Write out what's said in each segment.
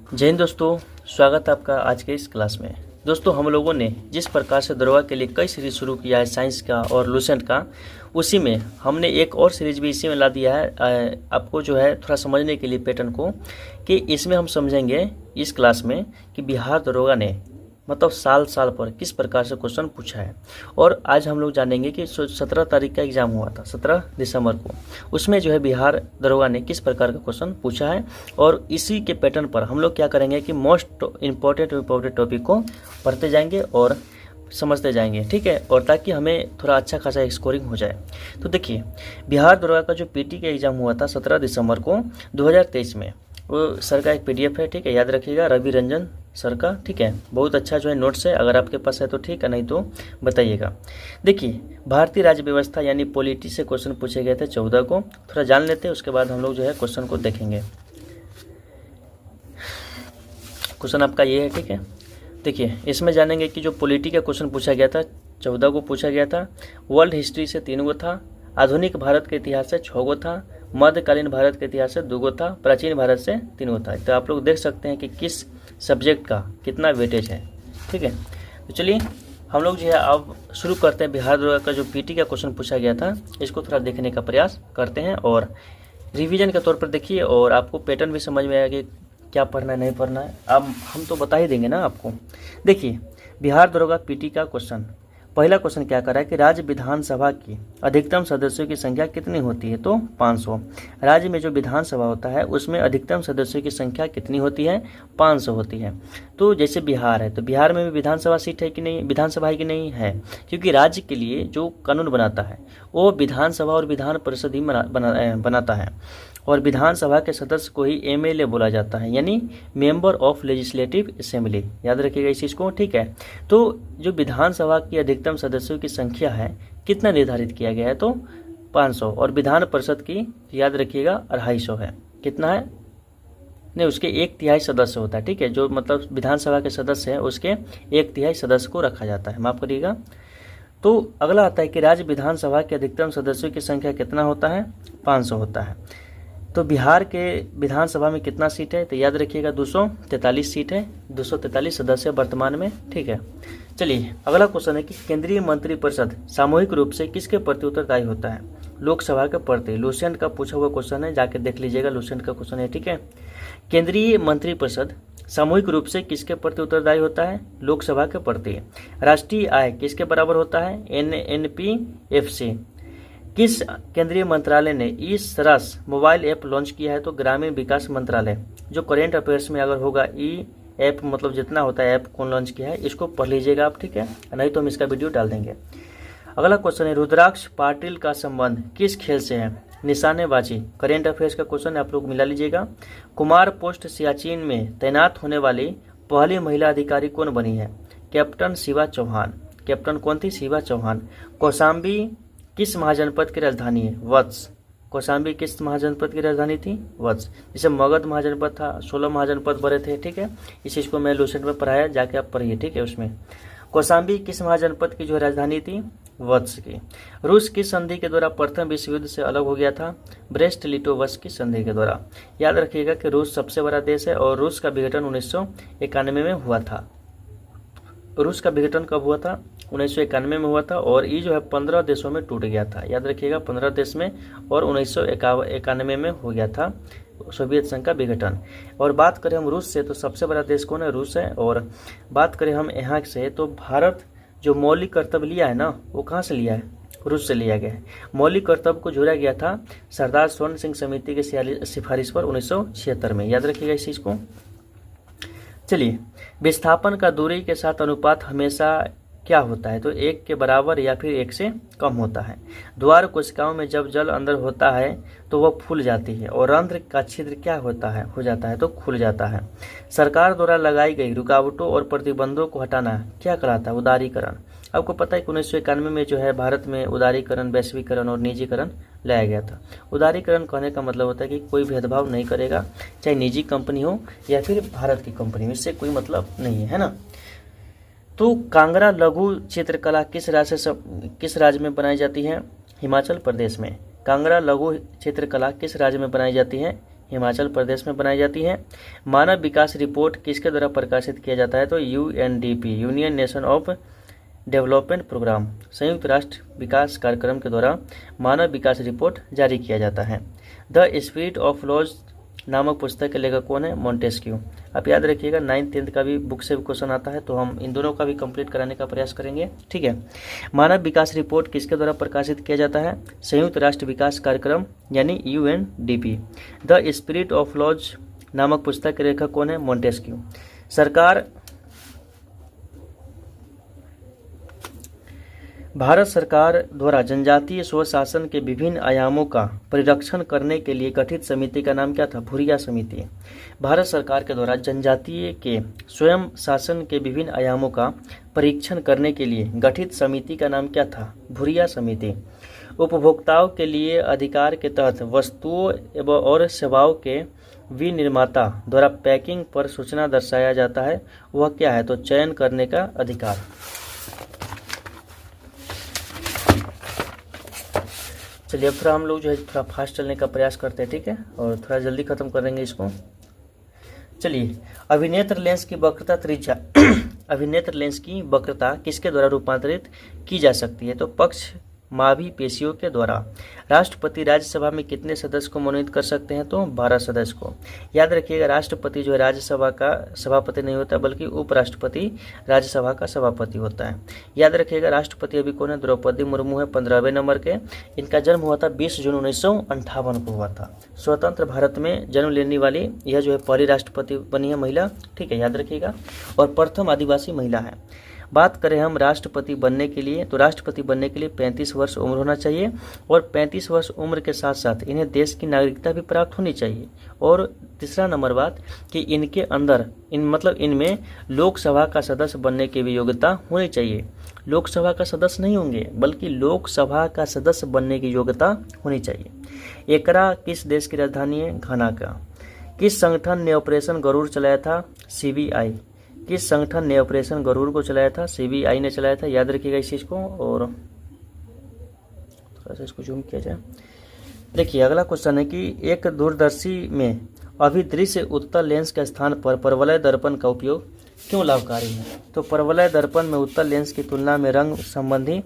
जय हिंद दोस्तों, स्वागत है आपका आज के इस क्लास में। दोस्तों, हम लोगों ने जिस प्रकार से दरोगा के लिए कई सीरीज शुरू किया है साइंस का और लूसेंट का, उसी में हमने एक और सीरीज भी इसी में ला दिया है आपको जो है थोड़ा समझने के लिए पैटर्न को, कि इसमें हम समझेंगे इस क्लास में कि बिहार दरोगा ने मतलब साल साल पर किस प्रकार से क्वेश्चन पूछा है। और आज हम लोग जानेंगे कि 17 तारीख का एग्जाम हुआ था, 17 दिसंबर को, उसमें जो है बिहार दरोगा ने किस प्रकार का क्वेश्चन पूछा है। और इसी के पैटर्न पर हम लोग क्या करेंगे कि मोस्ट इम्पोर्टेंट टॉपिक को पढ़ते जाएंगे और समझते जाएंगे, ठीक है, और ताकि हमें थोड़ा अच्छा खासा स्कोरिंग हो जाए। तो देखिए, बिहार दरोगा का जो पीटी का एग्जाम हुआ था 17 दिसंबर को 2023 में, वो सर का एक पीडीएफ है, ठीक है, याद रखिएगा, रवि रंजन सर का, ठीक है, बहुत अच्छा जो है नोट्स है, अगर आपके पास है तो ठीक है, नहीं तो बताइएगा। देखिए, भारतीय राज्य व्यवस्था यानी पॉलिटी से क्वेश्चन पूछे गए थे 14 को, थोड़ा जान लेते हैं, उसके बाद हम लोग जो है क्वेश्चन को देखेंगे। क्वेश्चन आपका ये है, ठीक है। देखिए, इसमें जानेंगे कि जो पॉलिटी का क्वेश्चन पूछा गया था 14 को पूछा गया था, वर्ल्ड हिस्ट्री से 3 गो था, आधुनिक भारत के इतिहास से 6 गो था, मध्यकालीन भारत के इतिहास से 2 गो था, प्राचीन भारत से 3 गो था। तो आप लोग देख सकते हैं कि किस सब्जेक्ट का कितना वेटेज है, ठीक है। तो चलिए हम लोग जो है अब शुरू करते हैं। बिहार दरोगा का जो पीटी का क्वेश्चन पूछा गया था, इसको थोड़ा देखने का प्रयास करते हैं और रिवीजन के तौर पर देखिए, और आपको पैटर्न भी समझ में आएगा कि क्या पढ़ना है नहीं पढ़ना है। अब हम तो बता ही देंगे ना आपको। देखिए, बिहार दरोगा पीटी का क्वेश्चन, पहला क्वेश्चन क्या कर रहा है कि राज्य विधानसभा की अधिकतम सदस्यों की संख्या कितनी होती है, तो 500। राज्य में जो विधानसभा होता है उसमें अधिकतम सदस्यों की संख्या कितनी होती है, 500 होती है। तो जैसे बिहार है, तो बिहार में भी विधानसभा सीट है कि नहीं, विधानसभा है कि नहीं है, क्योंकि राज्य के लिए जो कानून बनाता है वो विधानसभा और विधान परिषद ही बनाता है, और विधानसभा के सदस्य को ही एमएलए बोला जाता है, यानी मेंबर ऑफ लेजिस्लेटिव असेंबली, याद रखिएगा इस चीज़ को, ठीक है। तो जो विधानसभा की अधिकतम सदस्यों की संख्या है कितना निर्धारित किया गया है, तो 500, और विधान परिषद की याद रखिएगा 250 है। कितना है, नहीं, उसके 1/3 सदस्य होता है, ठीक है, जो मतलब विधानसभा के सदस्य है उसके 1/3 सदस्य को रखा जाता है, माफ करिएगा। तो अगला आता है कि राज्य विधानसभा के अधिकतम सदस्यों की संख्या कितना होता है, 500 होता है। तो बिहार के विधानसभा में कितना सीट है, तो याद रखिएगा 243 सीट है, 243 सदस्य वर्तमान में, ठीक है। चलिए अगला क्वेश्चन है कि केंद्रीय मंत्रिपरिषद सामूहिक रूप से किसके प्रति उत्तरदायी होता है, लोकसभा के प्रति। लूसेंट का पूछा हुआ क्वेश्चन है, जाके देख लीजिएगा, लूसेंट का क्वेश्चन है, ठीक है। केंद्रीय मंत्रिपरिषद सामूहिक रूप से किसके प्रति उत्तरदायी होता है, लोकसभा के प्रति। राष्ट्रीय आय किसके बराबर होता है, NNPFC। किस केंद्रीय मंत्रालय ने ई सरस मोबाइल ऐप लॉन्च किया है, तो ग्रामीण विकास मंत्रालय। जो करेंट अफेयर्स में अगर होगा ई ऐप मतलब जितना होता है ऐप कौन लॉन्च किया है, इसको पढ़ लीजिएगा आप, ठीक है, नहीं तो हम इसका वीडियो डाल देंगे। अगला क्वेश्चन है रुद्राक्ष पाटिल का संबंध किस खेल से है, निशानेबाजी। करेंट अफेयर्स का क्वेश्चन आप लोग मिला लीजिएगा। कुमार पोस्ट सियाचिन में तैनात होने वाली पहली महिला अधिकारी कौन बनी है, कैप्टन शिवा चौहान। कैप्टन कौन थी, शिवा चौहान। कौशाम्बी किस महाजनपद की राजधानी है, वत्स। कौशाम्बी किस महाजनपद की राजधानी थी, वत्स। जैसे मगध महाजनपद था, 16 महाजनपद बने थे, ठीक है, इस चीज़ को मैं लूसेंट में पढ़ाया, जाके आप पढ़िए, ठीक है। उसमें कौशाम्बी किस महाजनपद की जो राजधानी थी, वत्स की। रूस किस संधि के द्वारा प्रथम विश्व युद्ध से अलग हो गया था, ब्रेस्ट लिटोवस्क की संधि के द्वारा। याद रखिएगा कि रूस सबसे बड़ा देश है, और रूस का विघटन 1991 में हुआ था। रूस का विघटन कब हुआ था, 1991 में हुआ था, और ये जो है 15 देशों में टूट गया था, याद रखिएगा 15 देश में, और 1991 में हो गया था सोवियत संघ का विघटन। और बात करें हम रूस से, तो सबसे बड़ा देश कौन है, रूस है। और बात करें हम यहाँ से, तो भारत जो मौलिक कर्तव्य लिया है ना, वो कहाँ से लिया है, रूस से लिया गया है। मौलिक कर्तव्य को जोड़ा गया था सरदार स्वर्ण सिंह समिति के सिफारिश पर 1976 में, याद रखिएगा इस चीज़ को। चलिए, विस्थापन का दूरी के साथ अनुपात हमेशा क्या होता है, तो 1 के बराबर या फिर 1 से कम होता है। द्वार कोशिकाओं में जब जल अंदर होता है तो वह फूल जाती है, और रंध्र का छिद्र क्या होता है, हो जाता है, तो खुल जाता है। सरकार द्वारा लगाई गई रुकावटों और प्रतिबंधों को हटाना क्या कहलाता है, उदारीकरण। आपको पता है कि 1991 में जो है भारत में उदारीकरण, वैश्वीकरण और निजीकरण लाया गया था। उदारीकरण कहने का मतलब होता है कि कोई भेदभाव नहीं करेगा, चाहे निजी कंपनी हो या फिर भारत की कंपनी हो, इससे कोई मतलब नहीं है ना। तो कांगड़ा लघु चित्रकला किस राज्य में बनाई जाती है, हिमाचल प्रदेश में। कांगड़ा लघु चित्रकला किस राज्य में बनाई जाती है, हिमाचल प्रदेश में बनाई जाती है। मानव विकास रिपोर्ट किसके द्वारा प्रकाशित किया जाता है? तो UNDP, union nation of development programme, संयुक्त राष्ट्र विकास कार्यक्रम के द्वारा मानव विकास रिपोर्ट जारी किया जाता है। द स्पिरिट ऑफ लॉज नामक पुस्तक के लेखक कौन है? मॉन्टेस्क्यू। आप याद रखिएगा 9th 10th का भी बुक से भी क्वेश्चन आता है, तो हम इन दोनों का भी कंप्लीट कराने का प्रयास करेंगे। ठीक है, मानव विकास रिपोर्ट किसके द्वारा प्रकाशित किया जाता है? संयुक्त राष्ट्र विकास कार्यक्रम यानी UNDP. The spirit of laws नामक पुस्तक के लेखक कौन है? मॉन्टेस्क्यू। भारत सरकार द्वारा जनजातीय स्वशासन के विभिन्न आयामों का परिरक्षण करने के लिए गठित समिति का नाम क्या था? भूरिया समिति। भारत सरकार के द्वारा जनजातीय के स्वयं शासन के विभिन्न आयामों का परीक्षण करने के लिए गठित समिति का नाम क्या था? भूरिया समिति। उपभोक्ताओं के लिए अधिकार के तहत वस्तुओं एवं और सेवाओं के विनिर्माता द्वारा पैकिंग पर सूचना दर्शाया जाता है, वह क्या है? तो चयन करने का अधिकार। चलिए अब थोड़ा हम लोग जो है थोड़ा फास्ट चलने का प्रयास करते हैं, ठीक है, और थोड़ा जल्दी खत्म करेंगे इसको। चलिए, अभिनेत्र लेंस की वक्रता त्रिज्या अभिनेत्र लेंस की वक्रता किसके द्वारा रूपांतरित की जा सकती है? तो पक्ष मावी पेशियों के द्वारा। राष्ट्रपति राज्यसभा में कितने सदस्य को मनोनीत कर सकते हैं? तो 12 सदस्य को। याद रखिएगा राष्ट्रपति जो है राज्यसभा का सभापति नहीं होता, बल्कि उपराष्ट्रपति राज्यसभा का सभापति होता है। याद रखिएगा राष्ट्रपति अभी कौन है? द्रौपदी मुर्मू है, 15वें नंबर के। इनका जन्म हुआ था 20 जून 1958 को हुआ था। स्वतंत्र भारत में जन्म लेने वाली यह जो है पहली राष्ट्रपति बनी है महिला, ठीक है, याद रखिएगा, और प्रथम आदिवासी महिला है। बात करें हम राष्ट्रपति बनने के लिए, तो राष्ट्रपति बनने के लिए 35 वर्ष उम्र होना चाहिए, और 35 वर्ष उम्र के साथ साथ इन्हें देश की नागरिकता भी प्राप्त होनी चाहिए। और तीसरा नंबर बात कि इनके अंदर इनमें लोकसभा का सदस्य बनने की भी योग्यता होनी चाहिए। लोकसभा का सदस्य नहीं होंगे, बल्कि लोकसभा का सदस्य बनने की योग्यता होनी चाहिए। एकरा किस देश की राजधानी है? घाना का। किस संगठन ने ऑपरेशन गरुड़ चलाया था? सीबीआई। किस संगठन ने ऑपरेशन गरुड़ को चलाया था? सीबीआई ने चलाया था। याद रखिएगा इस चीज़ को, और थोड़ा सा इसको जूम किया जाए। देखिए अगला क्वेश्चन है कि एक दूरदर्शी में अभिदृश्य उत्तल लेंस के स्थान पर परवलय दर्पण का उपयोग क्यों लाभकारी है? तो परवलय दर्पण में उत्तल लेंस की तुलना में रंग संबंधी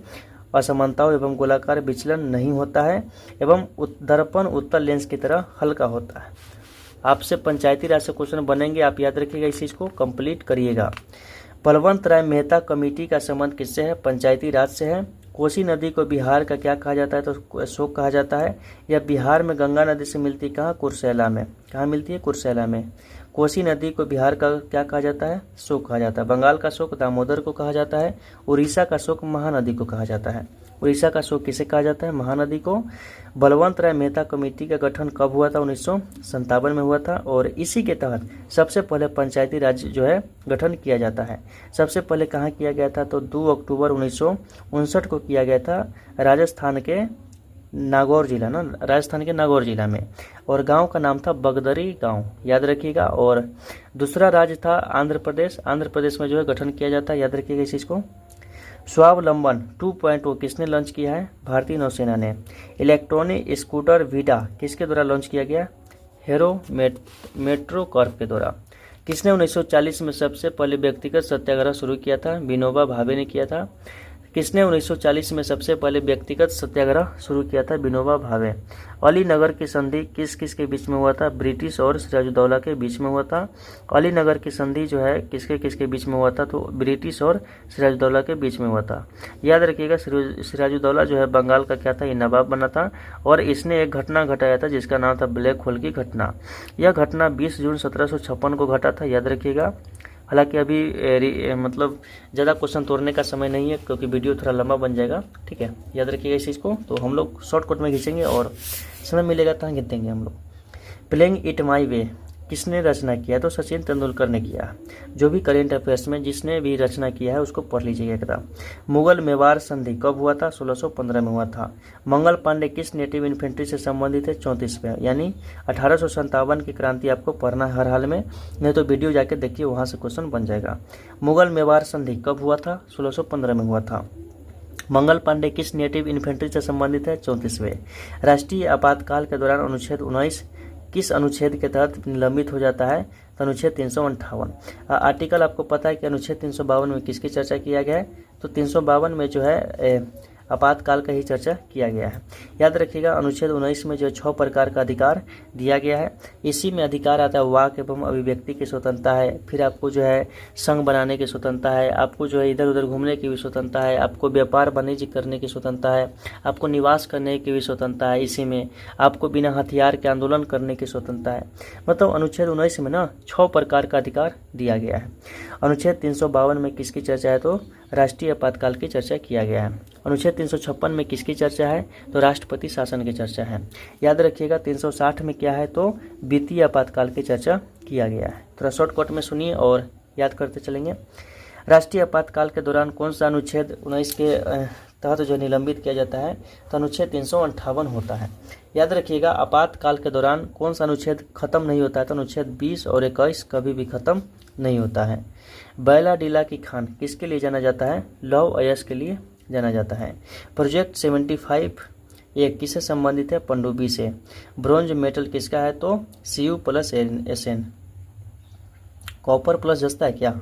असमानताओं एवं गोलाकार विचलन नहीं होता है, एवं दर्पण उत्तल लेंस की तरह हल्का होता है। आपसे पंचायती राज से क्वेश्चन बनेंगे, आप याद रखिएगा, इस चीज़ को कंप्लीट करिएगा। बलवंत राय मेहता कमेटी का संबंध किससे है? पंचायती राज से है। कोसी नदी को बिहार का क्या कहा जाता है? तो शोक कहा जाता है। यह बिहार में गंगा नदी से मिलती कहाँ? कुर्सेला में। कहाँ मिलती है? कुर्सेला में। कोसी नदी को बिहार का क्या कहा जाता है? शोक कहा जाता है। बंगाल का शोक दामोदर को कहा जाता है। उड़ीसा का शोक महानदी को कहा जाता है। उड़ीसा का शोक किसे कहा जाता है? महानदी को। बलवंत राय मेहता कमेटी का गठन कब हुआ था? 1957 में हुआ था, और इसी के तहत सबसे पहले पंचायती राज जो है गठन किया जाता है। सबसे पहले कहाँ किया गया था? तो 2 अक्टूबर 1959 को किया गया था राजस्थान के नागौर जिला में, और गांव का नाम था बगदरी गांव, याद रखिएगा। और दूसरा राज्य था आंध्र प्रदेश में जो है गठन किया जाता है, याद रखिएगा इस चीज़ को। स्वावलंबन 2.0 किसने लॉन्च किया है? भारतीय नौसेना ने। इलेक्ट्रॉनिक स्कूटर वीडा किसके द्वारा लॉन्च किया गया? हेरो मेट्रो कॉर्प के द्वारा। किसने 1940 में सबसे पहले व्यक्तिगत सत्याग्रह शुरू किया था? विनोबा भावे ने किया था। किसने 1940 में सबसे पहले व्यक्तिगत सत्याग्रह शुरू किया था? विनोबा भावे। अलीनगर की संधि किस किस के बीच में हुआ था? ब्रिटिश और सिराजुद्दौला के बीच में हुआ था। अलीनगर की संधि जो है किसके किसके बीच में हुआ था? तो ब्रिटिश और सिराजुद्दौला के बीच में हुआ था। याद रखिएगा सिराजुद्दौला जो है बंगाल का क्या था? ये नवाब बना था, और इसने एक घटना घटाया था जिसका नाम था ब्लैक होल की घटना। यह घटना 20 जून 1756 को घटा था, याद रखिएगा। हालांकि अभी ज़्यादा क्वेश्चन तोड़ने का समय नहीं है, क्योंकि वीडियो थोड़ा लंबा बन जाएगा, ठीक है, याद रखिएगा इस चीज़ को। तो हम लोग शॉर्टकट में खींचेंगे, और समय मिलेगा तो खींचेंगे हम लोग। प्लेइंग इट माई वे किसने रचना किया? तो सचिन तेंदुलकर ने किया। जो भी करेंट अफेयर्स में जिसने भी रचना किया है उसको पढ़ लीजिएगा एकदम। मुगल मेवाड़ संधि कब हुआ था? 1615 में हुआ था। मंगल पांडे किस नेटिव इन्फेंट्री से संबंधित है? 34वें, यानी 1857 की क्रांति आपको पढ़ना है हर हाल में, नहीं तो वीडियो जाके देखिए, वहाँ से क्वेश्चन बन जाएगा। मुगल मेवाड़ संधि कब हुआ था? 1615 में हुआ था। मंगल पांडे किस नेटिव इन्फेंट्री से संबंधित है? 34वें। राष्ट्रीय आपातकाल के दौरान अनुच्छेद 19 किस अनुच्छेद के तहत निलंबित हो जाता है? तो अनुच्छेद 358। आर्टिकल आपको पता है कि अनुच्छेद 352 में किसकी चर्चा किया गया है? तो 352 में जो है आपातकाल का ही चर्चा किया गया है। याद रखिएगा अनुच्छेद 19 में जो 6 प्रकार का अधिकार दिया गया है, इसी में अधिकार आता है वाक एवं अभिव्यक्ति की स्वतंत्रता है, फिर आपको जो है संघ बनाने की स्वतंत्रता है, आपको जो है इधर उधर घूमने की भी स्वतंत्रता है, आपको व्यापार वाणिज्य करने की स्वतंत्रता है, आपको निवास करने की भी स्वतंत्रता है, इसी में आपको बिना हथियार के आंदोलन करने की स्वतंत्रता है। मतलब अनुच्छेद 19 में ना 6 प्रकार का अधिकार दिया गया है। अनुच्छेद 352 में किसकी चर्चा है? तो राष्ट्रीय आपातकाल की चर्चा किया गया है। अनुच्छेद 356 में किसकी चर्चा है? तो राष्ट्रपति शासन की चर्चा है। याद रखिएगा 360 में क्या है? तो वित्तीय आपातकाल की चर्चा किया गया है। थोड़ा शॉर्टकट में सुनिए और याद करते चलेंगे। राष्ट्रीय आपातकाल के दौरान कौन सा अनुच्छेद 19 के तहत जो निलंबित किया जाता है? तो अनुच्छेद 358 होता है। याद रखिएगा आपातकाल के दौरान कौन सा अनुच्छेद खत्म नहीं होता है? तो अनुच्छेद 20 और 21 कभी भी खत्म नहीं होता है। बैला डीला की खान किसके लिए जाना जाता है? लौह अयस्क के लिए जाना जाता है। प्रोजेक्ट 75 ये किससे संबंधित है? पनडुब्बी से। ब्रोंज मेटल किसका है? तो Cu plus Sn। Copper plus जस्ता है क्या?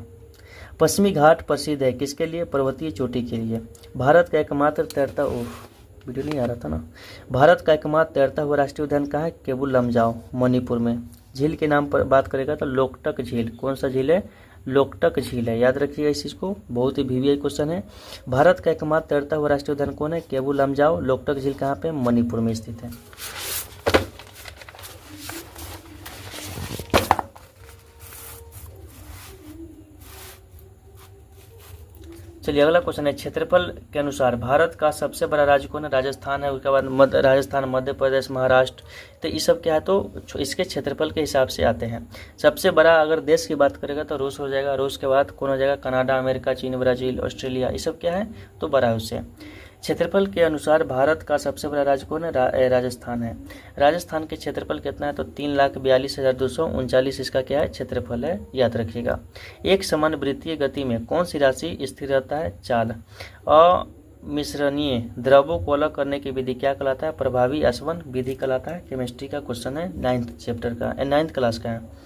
पश्चिमी घाट प्रसिद्ध है किसके लिए? पर्वतीय चोटी के लिए। भारत का एकमात्र तैरता वीडियो नहीं आ रहा था ना। भारत का एकमात्र तैरता हुआ राष्ट्रीय उद्यान कहाँ है? केबुल लमजाओ मणिपुर में। झील के नाम पर बात करेगा तो लोकटक झील। कौन सा झील है? लोकटक झील है। याद रखिएगा इस चीज को, बहुत ही VVI क्वेश्चन है। भारत का एकमात्र तैरता हुआ राष्ट्रीय उद्यान कौन है? केबुल लमजाओ। लोकटक झील कहाँ पे? मणिपुर में स्थित है। चलिए अगला क्वेश्चन है, क्षेत्रफल के अनुसार भारत का सबसे बड़ा राज्य कौन है? राजस्थान है। उसके बाद राजस्थान, मध्य प्रदेश, महाराष्ट्र, तो ये सब क्या है? तो इसके क्षेत्रफल के हिसाब से आते हैं। सबसे बड़ा अगर देश की बात करेगा तो रूस हो जाएगा। रूस के बाद कौन हो जाएगा? कनाडा, अमेरिका, चीन, ब्राजील, ऑस्ट्रेलिया, ये सब क्या है? तो बड़ा है उससे। क्षेत्रफल के अनुसार भारत का सबसे बड़ा राज्य कौन है? राजस्थान है। राजस्थान के क्षेत्रफल कितना है? तो 3,42,239 इसका क्या है? क्षेत्रफल है। याद रखिएगा। एक समान वृत्तीय गति में कौन सी राशि स्थिर रहता है? चाल। अमिश्रणीय द्रवों को अलग करने की विधि क्या कहलाता है? प्रभावी आसवन विधि कहलाता है। केमिस्ट्री का क्वेश्चन है, 9th क्लास का है।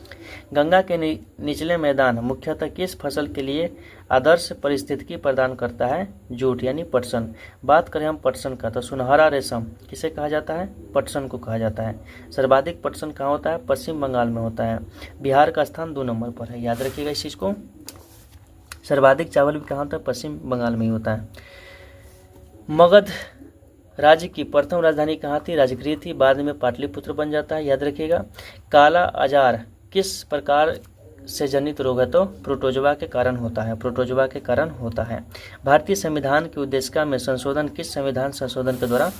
गंगा के निचले मैदान मुख्यतः किस फसल के लिए आदर्श परिस्थिति प्रदान करता है? जूट यानी पटसन। बात करें हम पटसन का तो सुनहरा रेशम किसे कहा जाता है? पटसन को कहा जाता है। सर्वाधिक पटसन कहाँ होता है? पश्चिम बंगाल में होता है। बिहार का स्थान 2 नंबर पर है। याद रखिएगा इस चीज को। सर्वाधिक चावल भी कहाँ होता है? पश्चिम बंगाल में ही होता है। मगध राज्य की प्रथम राजधानी कहाँ थी? राजगृह थी। बाद में पाटलिपुत्र बन जाता है। याद रखिएगा। काला आजार किस प्रकार से जनित रोग है? तो प्रोटोजोआ के कारण होता है। प्रोटोजोआ के कारण होता है। भारतीय संविधान की उद्देशिका में संशोधन किस संविधान संशोधन के द्वारा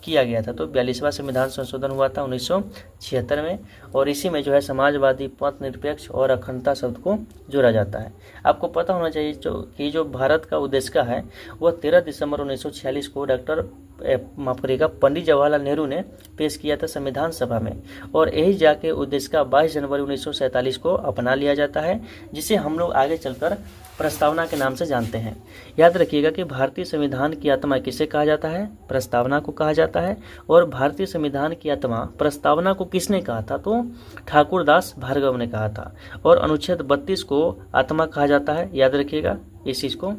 किया गया था? तो 42वां संविधान संशोधन हुआ था 1976 में, और इसी में जो है समाजवादी, पथ निरपेक्ष और अखंडता शब्द को जोड़ा जाता है। आपको पता होना चाहिए कि जो भारत का उद्देशिका है वह 13 दिसंबर 1946 को पंडित जवाहरलाल नेहरू ने पेश किया था संविधान सभा में, और यही जाके उद्देशिका 22 जनवरी 1947 को अपना लिया जाता है, जिसे हम लोग आगे चलकर प्रस्तावना के नाम से जानते हैं। याद रखिएगा कि भारतीय संविधान की आत्मा किसे कहा जाता है? प्रस्तावना को कहा जाता है। और भारतीय संविधान की आत्मा प्रस्तावना को किसने कहा था? तो ठाकुरदास भार्गव ने कहा था। और अनुच्छेद 32 को आत्मा कहा जाता है। याद रखिएगा इस चीज को,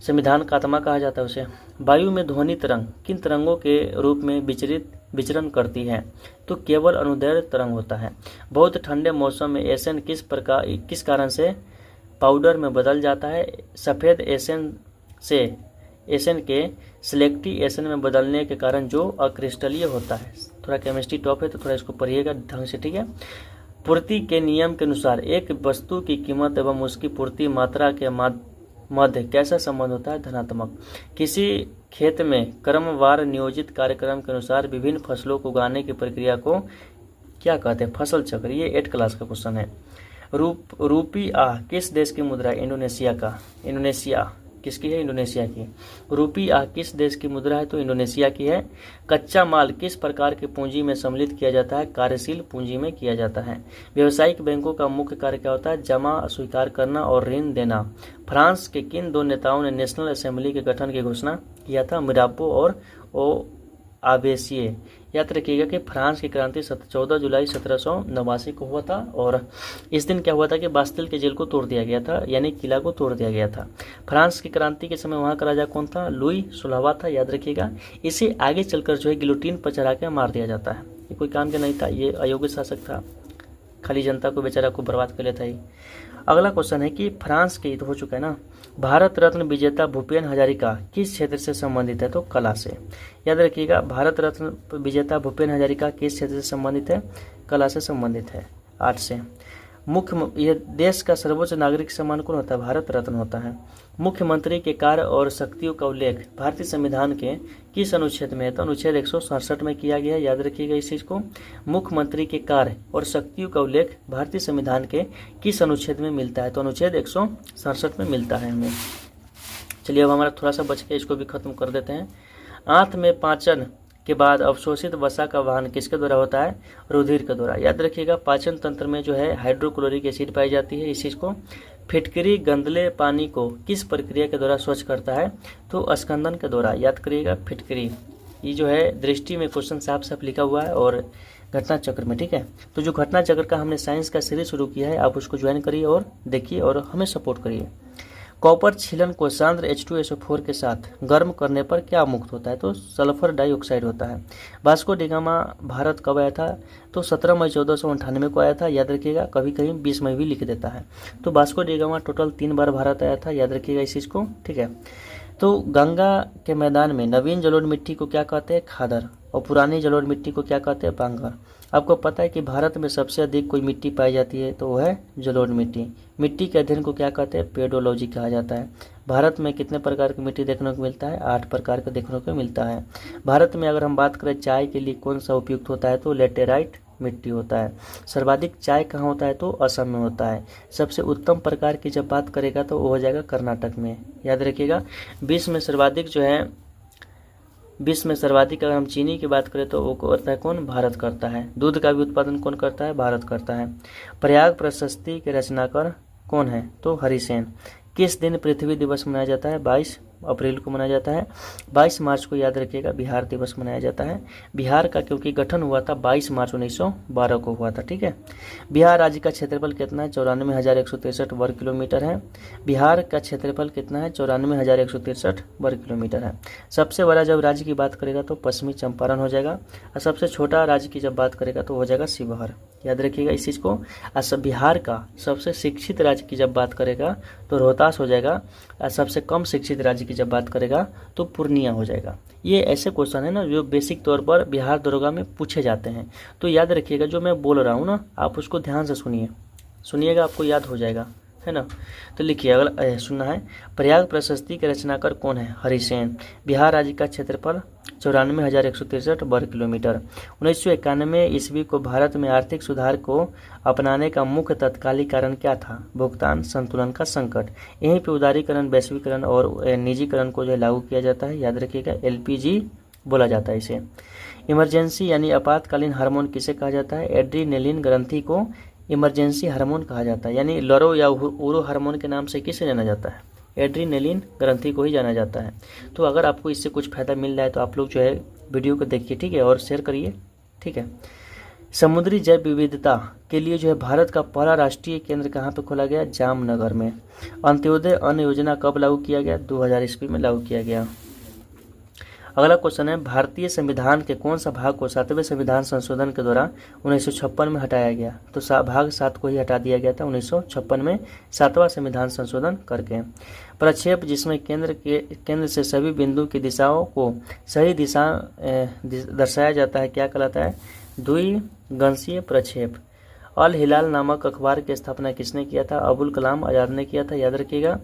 संविधान का आत्मा कहा जाता है उसे। वायु में ध्वनि तरंग किन तरंगों के रूप में विचरण करती है? तो केवल अनुदैर्घ्य तरंग होता है। बहुत ठंडे मौसम में एसन किस कारण से पाउडर में बदल जाता है? सफ़ेद एसन से एसन के सिलेक्टिव एसन में बदलने के कारण जो अक्रिस्टलीय होता है। थोड़ा केमिस्ट्री टॉप है तो थोड़ा इसको पढ़िएगा ढंग से, ठीक है। पूर्ति के नियम के अनुसार एक वस्तु की कीमत एवं उसकी पूर्ति मात्रा के मध्य कैसा संबंध होता है? धनात्मक। किसी खेत में क्रमवार नियोजित कार्यक्रम के अनुसार विभिन्न फसलों को उगाने की प्रक्रिया को क्या कहते हैं? फसल चक्र। ये 8 क्लास का क्वेश्चन है। रुपया किस देश की मुद्रा है? इंडोनेशिया का। इंडोनेशिया किसकी है? इंडोनेशिया की। रुपया किस देश की मुद्रा है? तो इंडोनेशिया की है। कच्चा माल किस प्रकार की पूंजी में सम्मिलित किया जाता है? कार्यशील पूंजी में किया जाता है। व्यावसायिक बैंकों का मुख्य कार्य क्या होता है? जमा स्वीकार करना और ऋण देना। फ्रांस के किन 2 नेताओं ने नेशनल असेंबली के गठन की घोषणा किया था? मिराबो और आवेशिये। याद रखिएगा कि फ्रांस की क्रांति 14 जुलाई 1789 को हुआ था और इस दिन क्या हुआ था कि बास्तिल के जेल को तोड़ दिया गया था, यानी किला को तोड़ दिया गया था। फ्रांस की क्रांति के समय वहाँ का राजा कौन था? लुई 16वां था, याद रखिएगा। इसे आगे चलकर जो है गिलोटीन पर चढ़ा के मार दिया जाता है। ये कोई काम का नहीं था, ये अयोग्य शासक था, खाली जनता को बेचारा को बर्बाद कर लेता ही। अगला क्वेश्चन है कि फ्रांस के तो हो चुका है ना, भारत रत्न विजेता भूपेन हजारिका किस क्षेत्र से संबंधित है? तो कला से। याद रखिएगा, भारत रत्न विजेता भूपेन हजारिका किस क्षेत्र से संबंधित है? कला से संबंधित है, आर्ट से। ये देश का सर्वोच्च नागरिक सम्मान कौन होता है? भारत रत्न होता है। मुख्यमंत्री के कार्य और शक्तियों का उल्लेख भारतीय संविधान के किस अनुच्छेद में है? तो अनुच्छेद 167 में किया गया है, याद रखिएगा इस चीज को। मुख्यमंत्री के कार्य और शक्तियों का उल्लेख भारतीय संविधान के किस अनुच्छेद में मिलता है? तो अनुच्छेद 167 में मिलता है हमें। चलिए अब हमारा थोड़ा सा बच के इसको भी खत्म कर देते हैं। आंत में पाचन के बाद अवशोषित वसा का वहन किसके द्वारा होता है? रुधिर के द्वारा। याद रखिएगा, पाचन तंत्र में जो है हाइड्रोक्लोरिक एसिड पाई जाती है, इस चीज को। फिटकरी गंदले पानी को किस प्रक्रिया के द्वारा स्वच्छ करता है? तो स्कंदन के द्वारा। याद करिएगा, फिटकरी, ये जो है दृष्टि में क्वेश्चन साफ साफ लिखा हुआ है और घटना चक्र में, ठीक है। तो जो घटना चक्र का हमने साइंस का सीरीज शुरू किया है, आप उसको ज्वाइन करिए और देखिए और हमें सपोर्ट करिए। कॉपर छीलन को सांद्र H2SO4 के साथ गर्म करने पर क्या मुक्त होता है? तो सल्फर डाइऑक्साइड होता है। वास्को डी गामा भारत कब आया था? तो 17 मई 1498 को आया था, याद रखिएगा। कभी कहीं 20 मई भी लिख देता है। तो वास्को डी गामा टोटल 3 बार भारत आया था, याद रखिएगा इस चीज को, ठीक है। तो गंगा के मैदान में नवीन जलोढ़ मिट्टी को क्या कहते हैं? खादर। और पुरानी जलोढ़ मिट्टी को क्या कहते हैं? बांगर। आपको पता है कि भारत में सबसे अधिक कोई मिट्टी पाई जाती है तो वो है जलोढ़ मिट्टी। मिट्टी के अध्ययन को क्या कहते हैं? पेडोलॉजी कहा जाता है। भारत में कितने प्रकार की मिट्टी देखने को मिलता है? 8 प्रकार का देखने को मिलता है। भारत में अगर हम बात करें चाय के लिए कौन सा उपयुक्त होता है? तो लेटेराइट मिट्टी होता है। सर्वाधिक चाय कहाँ होता है? तो असम में होता है। सबसे उत्तम प्रकार की जब बात करेगा तो वो हो जाएगा कर्नाटक में, याद रखिएगा। विश्व में सर्वाधिक अगर हम चीनी की बात करें तो वो करता है कौन? भारत करता है। दूध का भी उत्पादन कौन करता है? भारत करता है। प्रयाग प्रशस्ति के रचनाकार कौन है? तो हरिसेन। किस दिन पृथ्वी दिवस मनाया जाता है? 22 अप्रैल को मनाया जाता है। 22 मार्च को याद रखिएगा बिहार दिवस मनाया जाता है। बिहार का क्योंकि गठन हुआ था 22 मार्च 1912 को हुआ था, ठीक है। बिहार राज्य का क्षेत्रफल कितना है? 94,163 वर्ग किलोमीटर है। बिहार का क्षेत्रफल कितना है? 94,163 वर्ग किलोमीटर है। सबसे बड़ा जब राज्य की बात करेगा तो पश्चिमी चंपारण हो जाएगा और सबसे छोटा राज्य की जब बात करेगा तो हो जाएगा शिवहर, याद रखिएगा इस चीज़ को। और बिहार का सबसे शिक्षित राज्य की जब बात करेगा तो रोहतास हो जाएगा और सबसे कम शिक्षित राज्य की जब बात करेगा तो पूर्णिया हो जाएगा। ये ऐसे क्वेश्चन है ना जो बेसिक तौर पर बिहार दरोगा में पूछे जाते हैं, तो याद रखिएगा जो मैं बोल रहा हूँ ना आप उसको ध्यान से सुनिएगा, आपको याद हो जाएगा, है ना। तो लिखिए अगला सुनना है। प्रयाग प्रशस्ति के रचनाकार कौन है? हरिसेन। बिहार राज्य का क्षेत्रफल 94,163 वर्ग किलोमीटर। 1991 ईस्वी को भारत में आर्थिक सुधार को अपनाने का मुख्य तत्कालिक कारण क्या था? भुगतान संतुलन का संकट। यहीं पे उदारीकरण, वैश्वीकरण और निजीकरण को जो लागू किया जाता है, याद रखिएगा LPG बोला जाता है इसे। इमरजेंसी यानी आपातकालीन हार्मोन किसे कहा जाता है? एड्रीनेलिन ग्रंथि को इमरजेंसी हार्मोन कहा जाता है, यानी लरो या उरो हार्मोन के नाम से किसे जाना जाता है? एड्रीनेलिन ग्रंथि को ही जाना जाता है। तो अगर आपको इससे कुछ फायदा मिल रहा है तो आप लोग जो है वीडियो को देखिए, ठीक है, और शेयर करिए, ठीक है। समुद्री जैव विविधता के लिए जो है भारत का पहला राष्ट्रीय केंद्र कहाँ पे खोला गया? जामनगर में। अंत्योदय अन्न योजना कब लागू किया गया? 2000 ईस्वी में लागू किया गया। अगला क्वेश्चन है, भारतीय संविधान के कौन सा भाग को 7वें संविधान संशोधन के द्वारा 1956 में हटाया गया? तो भाग 7 को ही हटा दिया गया था 1956 में 7वां संविधान संशोधन करके। प्रक्षेप जिसमें केंद्र से सभी बिंदु की दिशाओं को सही दिशा दर्शाया जाता है क्या कहलाता है? द्विगंशीय प्रक्षेप। अल हिलाल नामक अखबार की स्थापना किसने किया था? अबुल कलाम आज़ाद ने किया था, याद रखिएगा।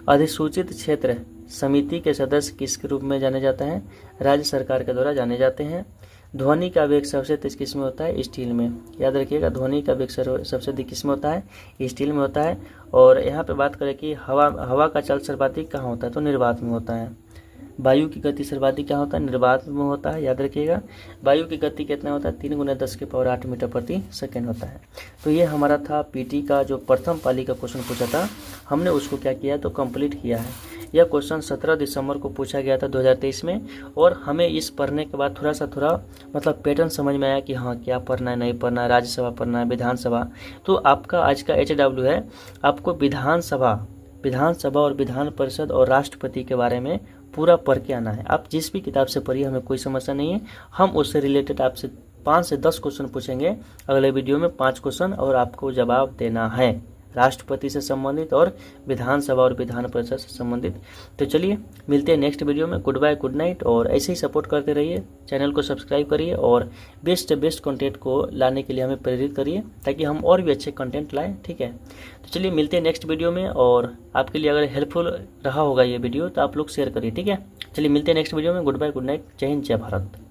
अधिसूचित क्षेत्र समिति के सदस्य किसके रूप में जाने जाते हैं? राज्य सरकार के द्वारा जाने जाते हैं। ध्वनि का वेग सबसे तेज किस में होता है? स्टील में, याद रखिएगा। ध्वनि का वेग सबसे अधिक किस में होता है? स्टील में होता है। और यहाँ पे बात करें कि हवा का चल सर्वाधिक कहाँ होता है? तो निर्वात में होता है। वायु की गति सर्वाधिक क्या होता है, निर्वात में होता है, याद रखिएगा। वायु की गति कितना होता है, 3 × 10⁸ मीटर प्रति सेकेंड होता है। तो ये हमारा था पीटी का जो प्रथम पाली का क्वेश्चन पूछा था, हमने उसको क्या किया तो कंप्लीट किया है। यह क्वेश्चन 17 दिसंबर को पूछा गया था 2023 में, और हमें इस पढ़ने के बाद थोड़ा मतलब पैटर्न समझ में आया कि हाँ क्या पढ़ना है, नहीं पढ़ना है, राज्यसभा पढ़ना है, विधानसभा। तो आपका आज का HW है, आपको विधानसभा और विधान परिषद और राष्ट्रपति के बारे में पूरा पढ़ के आना है। आप जिस भी किताब से पढ़िए, हमें कोई समस्या नहीं है, हम उससे रिलेटेड आपसे 5 से 10 क्वेश्चन पूछेंगे अगले वीडियो में, 5 क्वेश्चन, और आपको जवाब देना है राष्ट्रपति से संबंधित और विधानसभा और विधान परिषद से संबंधित। तो चलिए मिलते हैं नेक्स्ट वीडियो में। गुड बाय, गुड नाइट, और ऐसे ही सपोर्ट करते रहिए, चैनल को सब्सक्राइब करिए और बेस्ट से बेस्ट कंटेंट को लाने के लिए हमें प्रेरित करिए, ताकि हम और भी अच्छे कंटेंट लाएं, ठीक है। तो चलिए मिलते हैं नेक्स्ट वीडियो में, और आपके लिए अगर हेल्पफुल रहा होगा ये वीडियो तो आप लोग शेयर करिए, ठीक है। चलिए मिलते हैं नेक्स्ट वीडियो में। गुड बाय, गुड नाइट, जय हिंद, जय भारत।